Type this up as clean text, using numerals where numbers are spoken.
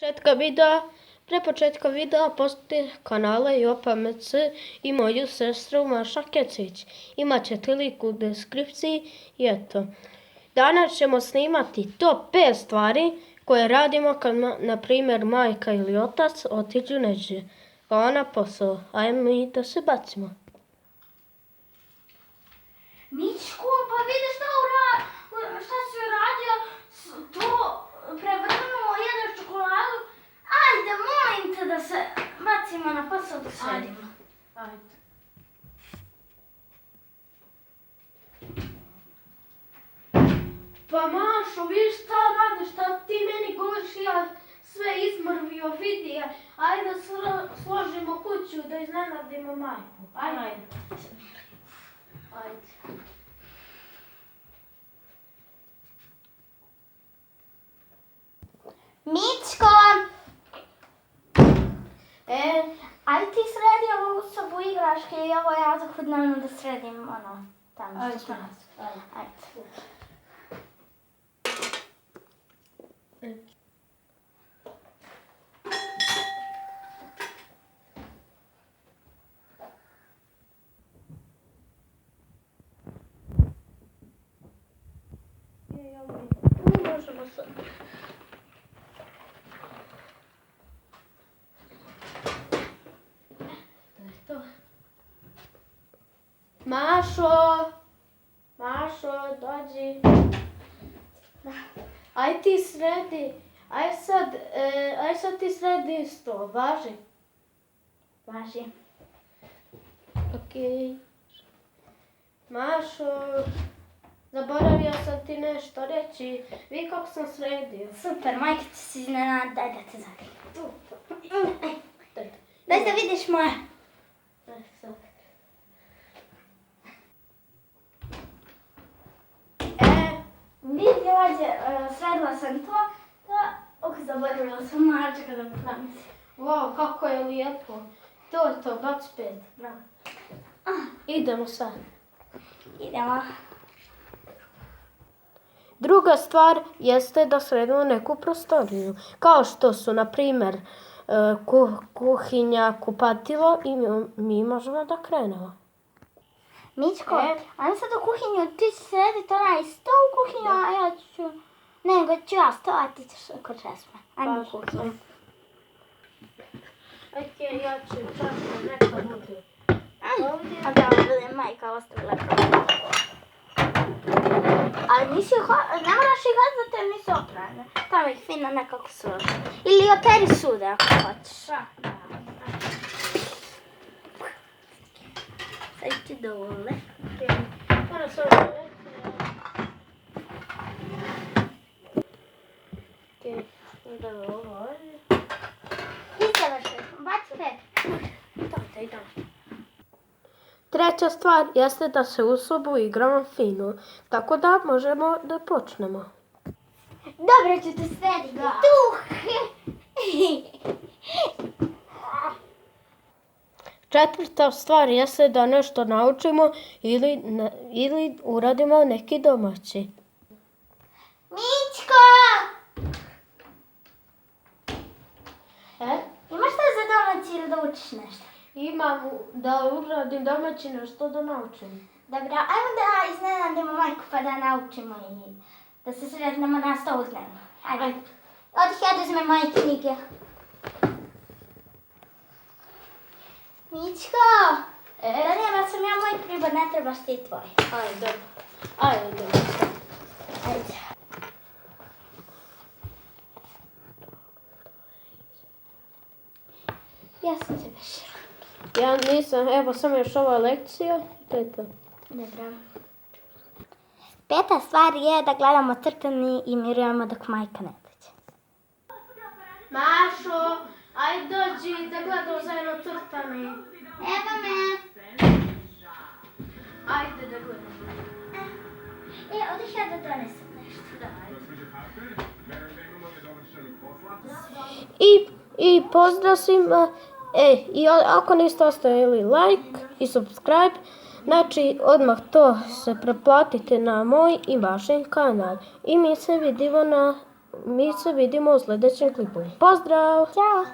Pre početka videa posjetite kanale JopaMC i moju sestru Maša Kecić. Imat ćete link u deskripciji i eto. Danas ćemo snimati top 5 stvari koje radimo kad, na primjer, majka ili otac otiđu neđe. Kao na posao. Ajmo mi da se bacimo. Mičko, pa vidi šta si uradio, to prevrnuo jednu čokoladu. Ajde, molim te da se bacimo na posao da sredimo. Ajde. Pa Mašo, viš šta radiš, šta ti meni govoriš, ja sve izmrvio, vidi. Ajde složimo kuću da iznenadimo majku. Ajde. Mičko! Aj ti sredi ovu sobu igraške i ovo ja zahodnevno da sredim tamo. Ajde. Možemo sad. Mašo, dođi. Aj ti sredi. Aj sad ti sredi isto, važi. Važi. Okej. Mašo, zaboravio sam ti nešto reći. Vi kako sam sredio. Super, majka će se iznenaditi, daj da te zakrijem. Daj da vidiš moje. Vidi ovdje, sredila sam to, zaboravila sam mačka da poklamisim. Wow, kako je lijepo. To je to, bac 5. Idemo sad. Idemo. Druga stvar jeste da sredimo neku prostoriju. Kao što su, na primjer, kuhinja, kupatilo i mi možemo da krenemo. Mičko, ajmo sad u kuhinju, ti ćeš srediti onaj sto u kuhinju, a ja ću... Nego ću ja sto, a ti ćeš kod česme. Ajmo u kuhinju. Ajde, ja ću časno, neka bude. A da bude majka ostavila problem. Ali ne moraš ih odvati jer nisu oprane. Tamo ih fino nekako složi. Ili operi sude ako hoćeš. Sad ti dole. Moram se odvijeti. Okej, idemo ovo. I završi, baci 5. Treća stvar jeste da se u sobu igramo fino, tako da možemo da počnemo. Dobro ću te srediti tu. Četvrta stvar jeste da nešto naučimo ili uradimo neki domaći. Mičko! Imaš šta za domaći ili da učiš nešto? Imam da uradim domaći nešto da naučim. Dobro, ajmo da iznenadimo majku pa da naučimo i da se sretnemo na stolu dnevno. Ajde. Odih ja da uzmem moje knjige. Mičko! Donijela sam ja moj pribor, ne trebaš ti tvoj. Ajde. Ajde. Ja sam završila. Ja nisam, evo samo još ova lekcija. To je to. Dobro. Peta stvar je da gledamo crtani i mirujemo dok majka ne dođe. Mašo, ajde dođi da gledamo zajedno crtani. Evo me. Ajde da gledamo. Odih ja da donesem nešto. I pozdrav svima. I ako niste ostavili like i subscribe, znači odmah to se preplatite na moj i vašem kanal. I mi se vidimo na mi se vidimo u sljedećem klipu. Pozdrav! Ćao!